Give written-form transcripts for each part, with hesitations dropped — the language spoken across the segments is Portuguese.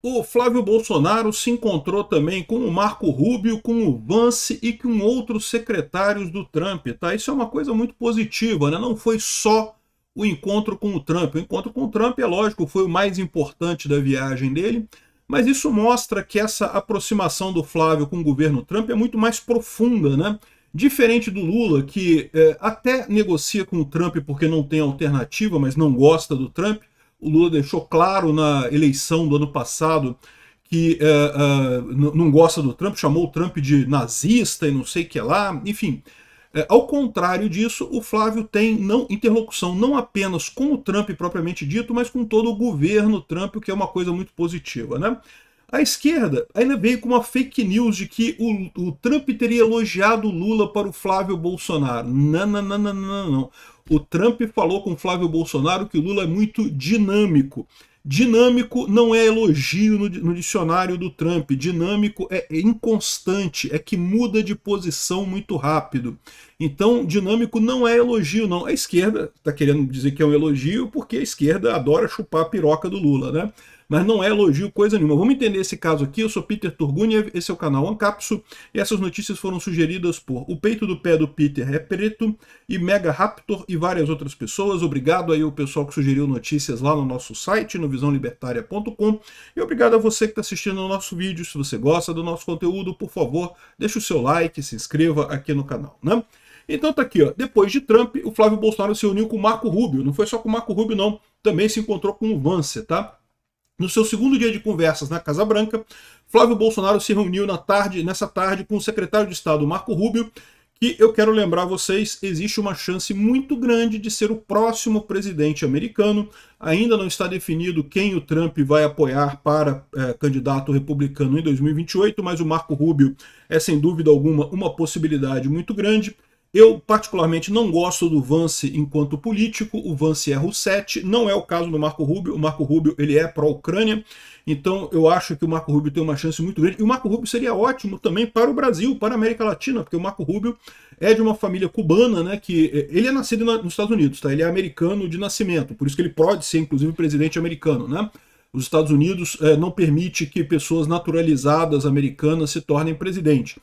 O Flávio Bolsonaro se encontrou também com o Marco Rubio, com o Vance e com outros secretários do Trump, tá? Isso é uma coisa muito positiva, né? Não foi só o encontro com o Trump. O encontro com o Trump, é lógico, foi o mais importante da viagem dele, mas isso mostra que essa aproximação do Flávio com o governo Trump é muito mais profunda, né? Diferente do Lula, que até negocia com o Trump porque não tem alternativa, mas não gosta do Trump. O Lula deixou claro na eleição do ano passado que não gosta do Trump, chamou o Trump de nazista e não sei o que lá, enfim. Ao contrário disso, o Flávio tem interlocução não apenas com o Trump propriamente dito, mas com todo o governo Trump, o que é uma coisa muito positiva, né? A esquerda ainda veio com uma fake news de que o Trump teria elogiado o Lula para o Flávio Bolsonaro. Não, não, não, não, não, não. O Trump falou com o Flávio Bolsonaro que o Lula é muito dinâmico. Dinâmico não é elogio no dicionário do Trump. Dinâmico é inconstante, é que muda de posição muito rápido. Então, dinâmico não é elogio, não. A esquerda está querendo dizer que é um elogio porque a esquerda adora chupar a piroca do Lula, né? Mas não é elogio coisa nenhuma. Vamos entender esse caso aqui. Eu sou Peter Turguniev, esse é o canal Ancapsu, e essas notícias foram sugeridas por O Peito do Pé do Peter é Preto e Mega Raptor e várias outras pessoas. Obrigado aí ao pessoal que sugeriu notícias lá no nosso site, no visãolibertaria.com, e obrigado a você que está assistindo ao nosso vídeo. Se você gosta do nosso conteúdo, por favor, deixe o seu like, se inscreva aqui no canal, né? Então tá aqui, ó. Depois de Trump, o Flávio Bolsonaro se uniu com o Marco Rubio. Não foi só com o Marco Rubio, não. Também se encontrou com o Vance, tá? No seu segundo dia de conversas na Casa Branca, Flávio Bolsonaro se reuniu nessa tarde com o secretário de Estado Marco Rubio, que eu quero lembrar a vocês, existe uma chance muito grande de ser o próximo presidente americano. Ainda não está definido quem o Trump vai apoiar para candidato republicano em 2028, mas o Marco Rubio é sem dúvida alguma uma possibilidade muito grande. Eu, particularmente, não gosto do Vance enquanto político. O Vance é Rousseff, não é o caso do Marco Rubio. O Marco Rubio ele é pró-Ucrânia, então eu acho que o Marco Rubio tem uma chance muito grande. E o Marco Rubio seria ótimo também para o Brasil, para a América Latina, porque o Marco Rubio é de uma família cubana, né? Que ele é nascido nos Estados Unidos, tá? Ele é americano de nascimento, por isso que ele pode ser, inclusive, presidente americano, né? Os Estados Unidos não permite que pessoas naturalizadas americanas se tornem presidente.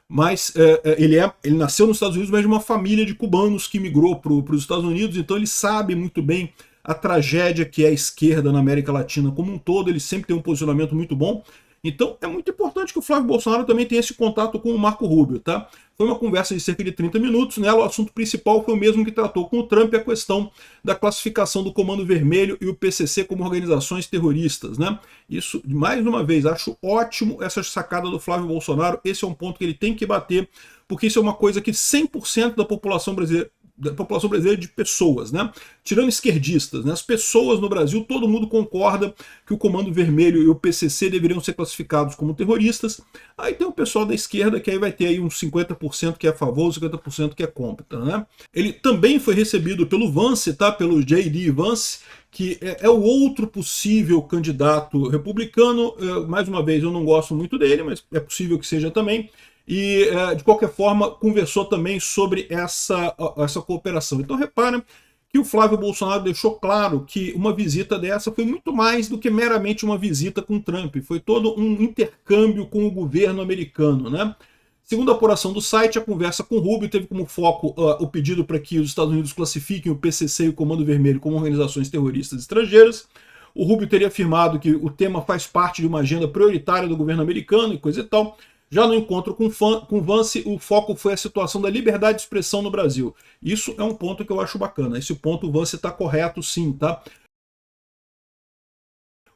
Mas ele nasceu nos Estados Unidos, mas de uma família de cubanos que migrou para os Estados Unidos, então ele sabe muito bem a tragédia que é a esquerda na América Latina como um todo. Ele sempre tem um posicionamento muito bom. Então é muito importante que o Flávio Bolsonaro também tenha esse contato com o Marco Rubio, tá? Foi uma conversa de cerca de 30 minutos, nela o assunto principal foi o mesmo que tratou com o Trump, a questão da classificação do Comando Vermelho e o PCC como organizações terroristas, né? Isso, mais uma vez, acho ótimo essa sacada do Flávio Bolsonaro. Esse é um ponto que ele tem que bater, porque isso é uma coisa que 100% da população brasileira de pessoas, né? Tirando esquerdistas, né? As pessoas no Brasil, todo mundo concorda que o Comando Vermelho e o PCC deveriam ser classificados como terroristas. Aí tem o pessoal da esquerda que aí vai ter aí uns 50% que é a favor, 50% que é contra, né? Ele também foi recebido pelo Vance, tá? Pelo J.D. Vance, que é o outro possível candidato republicano. Mais uma vez, eu não gosto muito dele, mas é possível que seja também. E, de qualquer forma, conversou também sobre essa cooperação. Então, repara que o Flávio Bolsonaro deixou claro que uma visita dessa foi muito mais do que meramente uma visita com Trump. Foi todo um intercâmbio com o governo americano, né? Segundo a apuração do site, a conversa com Rubio teve como foco o pedido para que os Estados Unidos classifiquem o PCC e o Comando Vermelho como organizações terroristas estrangeiras. O Rubio teria afirmado que o tema faz parte de uma agenda prioritária do governo americano e coisa e tal. Já no encontro com Vance, o foco foi a situação da liberdade de expressão no Brasil. Isso é um ponto que eu acho bacana. Esse ponto o Vance está correto sim, tá?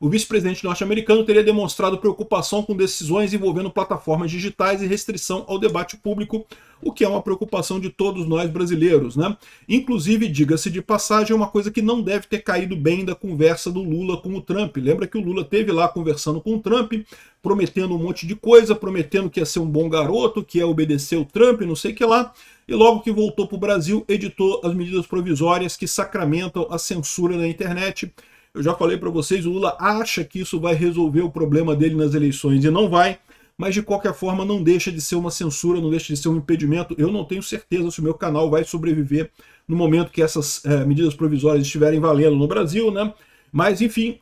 O vice-presidente norte-americano teria demonstrado preocupação com decisões envolvendo plataformas digitais e restrição ao debate público, o que é uma preocupação de todos nós brasileiros, né? Inclusive, diga-se de passagem, é uma coisa que não deve ter caído bem da conversa do Lula com o Trump. Lembra que o Lula esteve lá conversando com o Trump, prometendo um monte de coisa, prometendo que ia ser um bom garoto, que ia obedecer o Trump, não sei o que lá, e logo que voltou para o Brasil, editou as medidas provisórias que sacramentam a censura na internet. Eu já falei para vocês, o Lula acha que isso vai resolver o problema dele nas eleições e não vai, mas de qualquer forma não deixa de ser uma censura, não deixa de ser um impedimento. Eu não tenho certeza se o meu canal vai sobreviver no momento que essas medidas provisórias estiverem valendo no Brasil, né? Mas, enfim,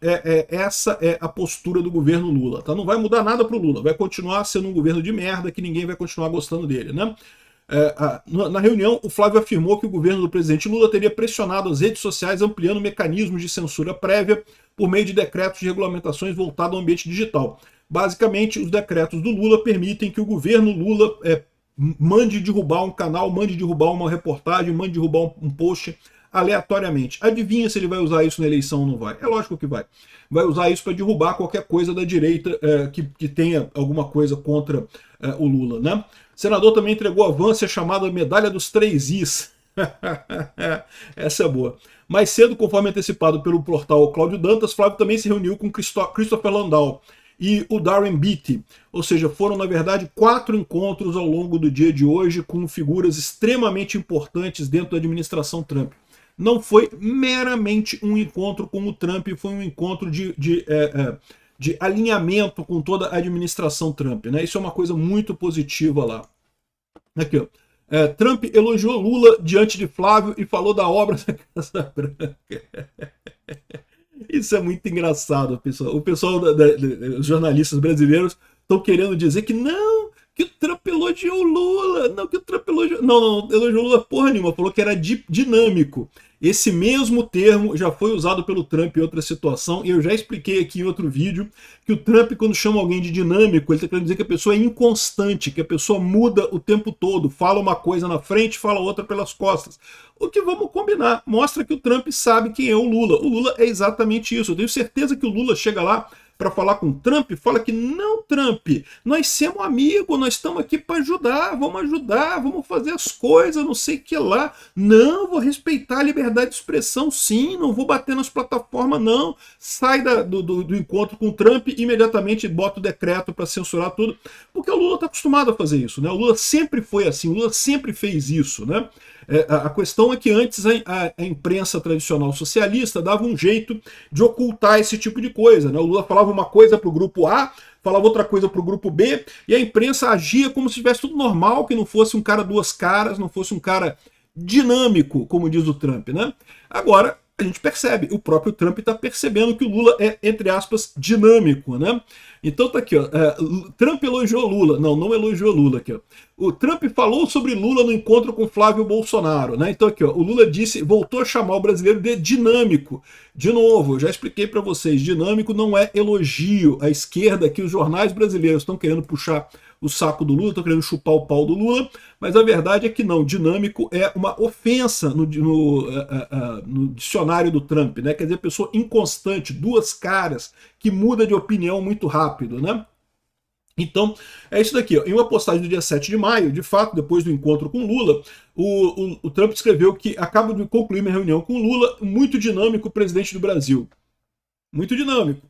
essa é a postura do governo Lula. Tá? Não vai mudar nada para o Lula, vai continuar sendo um governo de merda que ninguém vai continuar gostando dele, né? Na reunião, o Flávio afirmou que o governo do presidente Lula teria pressionado as redes sociais ampliando mecanismos de censura prévia por meio de decretos de regulamentações voltados ao ambiente digital. Basicamente, os decretos do Lula permitem que o governo Lula mande derrubar um canal, mande derrubar uma reportagem, mande derrubar um post aleatoriamente. Adivinha se ele vai usar isso na eleição ou não vai? É lógico que vai. Vai usar isso para derrubar qualquer coisa da direita que tenha alguma coisa contra o Lula, né? O senador também entregou a Vance a chamada Medalha dos 3 Is. Essa é boa. Mais cedo, conforme antecipado pelo portal Cláudio Dantas, Flávio também se reuniu com Christopher Landau e o Darren Beattie, ou seja, foram na verdade 4 encontros ao longo do dia de hoje com figuras extremamente importantes dentro da administração Trump. Não foi meramente um encontro com o Trump, foi um encontro de alinhamento com toda a administração Trump, né? Isso é uma coisa muito positiva lá. Aqui, ó. Trump elogiou Lula diante de Flávio e falou da obra da Casa Branca. Isso é muito engraçado, pessoal. O pessoal, os jornalistas brasileiros estão querendo dizer que não, que o Trump elogiou o Lula. Não, que o Trump elogiou... Não, elogiou o Lula porra nenhuma. Falou que era dinâmico. Esse mesmo termo já foi usado pelo Trump em outra situação, e eu já expliquei aqui em outro vídeo que o Trump, quando chama alguém de dinâmico, ele está querendo dizer que a pessoa é inconstante, que a pessoa muda o tempo todo, fala uma coisa na frente, fala outra pelas costas. O que vamos combinar? Mostra que o Trump sabe quem é o Lula. O Lula é exatamente isso. Eu tenho certeza que o Lula chega lá para falar com o Trump, fala que não, Trump, nós somos amigos, nós estamos aqui para ajudar, vamos fazer as coisas, não sei o que lá. Não, vou respeitar a liberdade de expressão, sim, não vou bater nas plataformas, não. Sai do encontro com o Trump, imediatamente bota o decreto para censurar tudo, porque o Lula está acostumado a fazer isso, né? O Lula sempre foi assim, o Lula sempre fez isso, né? A questão é que antes a imprensa tradicional socialista dava um jeito de ocultar esse tipo de coisa, né? O Lula falava uma coisa para o grupo A, falava outra coisa para o grupo B, e a imprensa agia como se tivesse tudo normal, que não fosse um cara duas caras, não fosse um cara dinâmico, como diz o Trump, né? Agora, a gente percebe, o próprio Trump está percebendo que o Lula é, entre aspas, dinâmico, né? Então tá aqui, ó, Trump elogiou Lula, não elogiou Lula aqui, ó. O Trump falou sobre Lula no encontro com Flávio Bolsonaro, né? Então aqui, ó, o Lula voltou a chamar o brasileiro de dinâmico. De novo, eu já expliquei para vocês, dinâmico não é elogio. A esquerda, que os jornais brasileiros estão querendo puxar o saco do Lula, estão querendo chupar o pau do Lula, mas a verdade é que não, dinâmico é uma ofensa no dicionário do Trump, né? Quer dizer, pessoa inconstante, duas caras, que muda de opinião muito rápido, né? Então, é isso daqui. Ó. Em uma postagem do dia 7 de maio, de fato, depois do encontro com Lula, o Trump escreveu que acaba de concluir minha reunião com Lula, muito dinâmico presidente do Brasil. Muito dinâmico.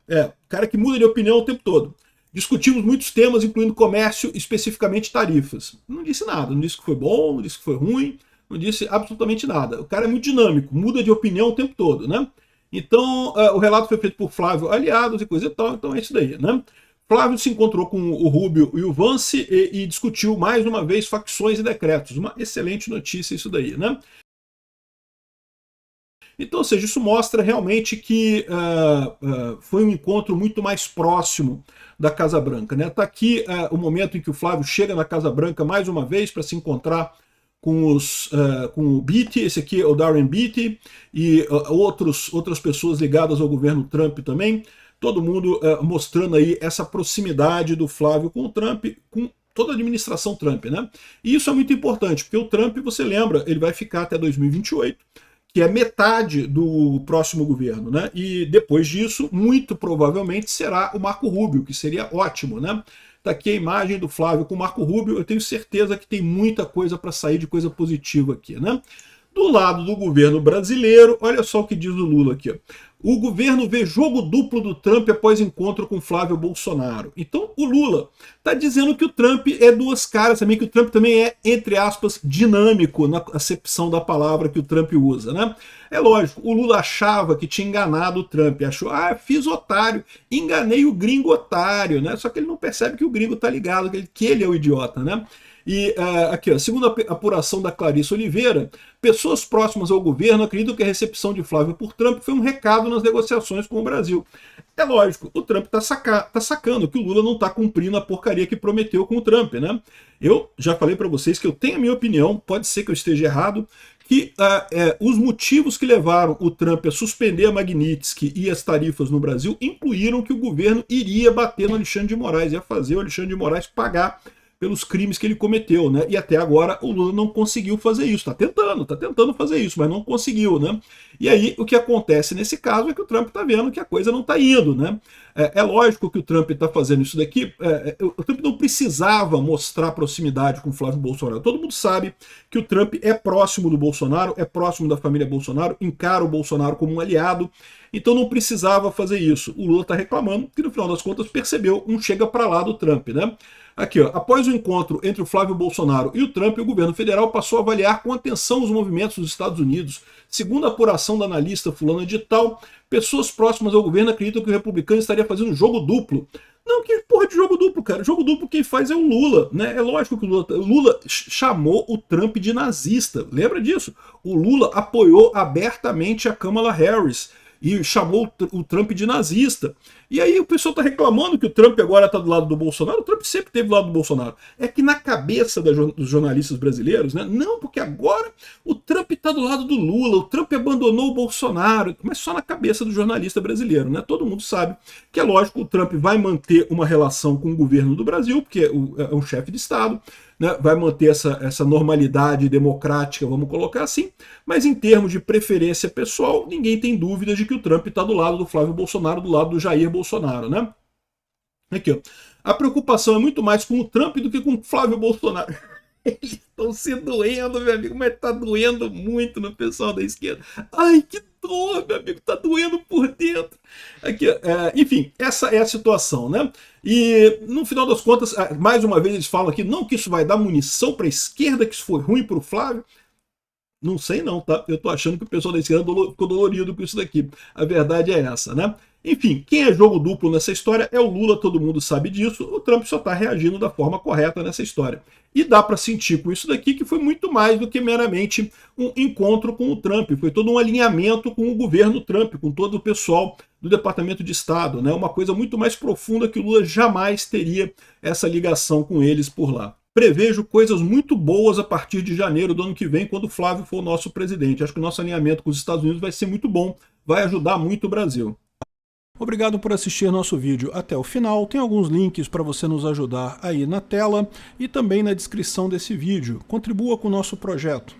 Cara que muda de opinião o tempo todo. Discutimos muitos temas, incluindo comércio, especificamente tarifas. Não disse nada, não disse que foi bom, não disse que foi ruim, não disse absolutamente nada. O cara é muito dinâmico, muda de opinião o tempo todo, né? Então, o relato foi feito por Flávio Aliados e coisa e tal, então é isso daí, né? Flávio se encontrou com o Rubio e o Vance e discutiu mais uma vez facções e decretos. Uma excelente notícia isso daí, né? Então, ou seja, isso mostra realmente que foi um encontro muito mais próximo da Casa Branca, né? Tá aqui o momento em que o Flávio chega na Casa Branca mais uma vez para se encontrar com o Beattie, esse aqui é o Darren Beattie, e outras pessoas ligadas ao governo Trump também, todo mundo mostrando aí essa proximidade do Flávio com o Trump, com toda a administração Trump, né? E isso é muito importante, porque o Trump, você lembra, ele vai ficar até 2028, que é metade do próximo governo, né? E depois disso, muito provavelmente será o Marco Rubio, que seria ótimo, né? Tá aqui a imagem do Flávio com o Marco Rubio, eu tenho certeza que tem muita coisa para sair de coisa positiva aqui, né? Do lado do governo brasileiro, olha só o que diz o Lula aqui, ó. O governo vê jogo duplo do Trump após encontro com Flávio Bolsonaro. Então o Lula está dizendo que o Trump é duas caras também, que o Trump também é, entre aspas, dinâmico na acepção da palavra que o Trump usa, né? É lógico, o Lula achava que tinha enganado o Trump, achou, fiz otário, enganei o gringo otário, né? Só que ele não percebe que o gringo tá ligado, que ele é o idiota, né? E aqui, ó, segundo a apuração da Clarice Oliveira, pessoas próximas ao governo acreditam que a recepção de Flávio por Trump foi um recado nas negociações com o Brasil. É lógico, o Trump tá sacando que o Lula não tá cumprindo a porcaria que prometeu com o Trump, né? Eu já falei para vocês que eu tenho a minha opinião, pode ser que eu esteja errado, que os motivos que levaram o Trump a suspender a Magnitsky e as tarifas no Brasil incluíram que o governo iria bater no Alexandre de Moraes, ia fazer o Alexandre de Moraes pagar pelos crimes que ele cometeu, né? E até agora o Lula não conseguiu fazer isso. Tá tentando fazer isso, mas não conseguiu, né? E aí o que acontece nesse caso é que o Trump tá vendo que a coisa não tá indo, né? É lógico que o Trump tá fazendo isso daqui. O Trump não precisava mostrar proximidade com o Flávio Bolsonaro. Todo mundo sabe que o Trump é próximo do Bolsonaro, é próximo da família Bolsonaro, encara o Bolsonaro como um aliado. Então não precisava fazer isso. O Lula tá reclamando que no final das contas percebeu um chega para lá do Trump, né? Aqui, ó, após o encontro entre o Flávio Bolsonaro e o Trump, o governo federal passou a avaliar com atenção os movimentos dos Estados Unidos. Segundo a apuração da analista fulana de tal, pessoas próximas ao governo acreditam que o republicano estaria fazendo jogo duplo. Não, que porra de jogo duplo, cara? Jogo duplo quem faz é o Lula, né? É lógico que o Lula chamou o Trump de nazista. Lembra disso? O Lula apoiou abertamente a Kamala Harris e chamou o Trump de nazista. E aí o pessoal está reclamando que o Trump agora está do lado do Bolsonaro. O Trump sempre esteve do lado do Bolsonaro. É que na cabeça dos jornalistas brasileiros, né? Não, porque agora o Trump está do lado do Lula, o Trump abandonou o Bolsonaro, mas só na cabeça do jornalista brasileiro, né? Todo mundo sabe que é lógico, o Trump vai manter uma relação com o governo do Brasil, porque é um chefe de Estado, né, vai manter essa normalidade democrática, vamos colocar assim, mas em termos de preferência pessoal, ninguém tem dúvida de que o Trump está do lado do Flávio Bolsonaro, do lado do Jair Bolsonaro, né? Aqui, ó. A preocupação é muito mais com o Trump do que com o Flávio Bolsonaro. Eles estão se doendo, meu amigo, mas tá doendo muito no pessoal da esquerda. Ai, que dor, meu amigo, tá doendo por dentro. Aqui, enfim, essa é a situação, né? E no final das contas, mais uma vez eles falam aqui, não que isso vai dar munição para a esquerda, que isso foi ruim para o Flávio. Não sei não, tá? Eu tô achando que o pessoal da esquerda ficou dolorido com isso daqui. A verdade é essa, né? Enfim, quem é jogo duplo nessa história é o Lula, todo mundo sabe disso. O Trump só está reagindo da forma correta nessa história. E dá para sentir com isso daqui que foi muito mais do que meramente um encontro com o Trump. Foi todo um alinhamento com o governo Trump, com todo o pessoal do Departamento de Estado, né? Uma coisa muito mais profunda que o Lula jamais teria essa ligação com eles por lá. Prevejo coisas muito boas a partir de janeiro do ano que vem, quando o Flávio for o nosso presidente. Acho que o nosso alinhamento com os Estados Unidos vai ser muito bom, vai ajudar muito o Brasil. Obrigado por assistir nosso vídeo até o final. Tem alguns links para você nos ajudar aí na tela e também na descrição desse vídeo. Contribua com o nosso projeto.